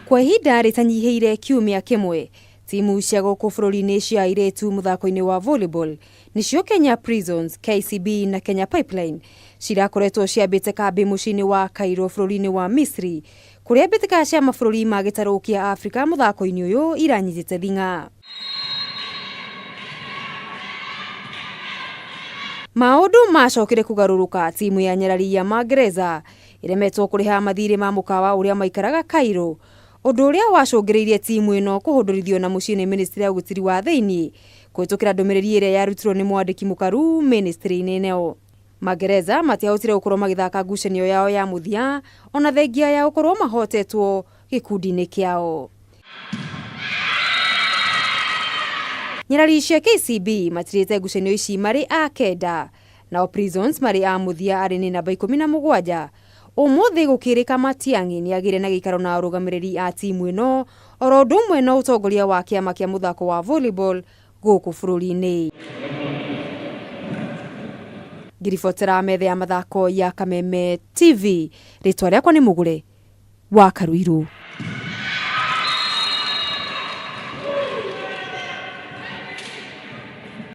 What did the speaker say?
Kwa ihinda rĩtanyihiire kiumia kimwe, timu cia gũkũ bũrũri-inĩ cia airĩtu mũthako-inĩ wa volleyball nĩcio Kenya Prisons, KCB na Kenya Pipeline cirakoretwo ciambĩte kambĩ mũciĩ-inĩ wa Cairo bũrũri-inĩ wa Misri, kũrĩa mbĩtĩka cia mabũrũri ma gĩtarũ kĩa Afrika mũthako-inĩ ũyũ iranyitĩte thing'a. Maũndũ macokire kũgarũrũka timu ya Nyarari ya Magereza iremetwo kũrĩha mathirĩ ma mũkawa ũrĩa maikaraga Cairo, ũndũ ũrĩa wacũngĩrĩirie timu ĩno kũhũndũrithio na mũciĩ nĩ Ministry ya ũgitĩri wa thĩinĩ kũhĩtũkĩra ndũmĩrĩri ĩrĩa yarutirwo nĩ mwandĩki mũkaru ministry-inĩ ĩno. Magereza matiahotire gũkorwo magĩthaka ngucanio yao ya mũthia ona thengia ya gũkorwo mahotetwo gĩkundi-inĩ kĩao. Nyarari cia KCB matirĩte ngucanio ici marĩ a kenda, nao Prisons marĩ a mũthia arĩ nĩ namba 17. Ũmũthĩ gũkĩrĩka Matiang'i nĩagĩire na gĩikaro na arũgamĩrĩri a timu ĩno oro ũndũ ũmwe na ũtongoria wa kĩama kĩa mũthako wa volleyball gũkũ bũrũri-inĩ. Ngiribotera metha ya mathako ya Kameme TV, rĩtwa rĩakwa nĩ Mũgũre wa Karuiru.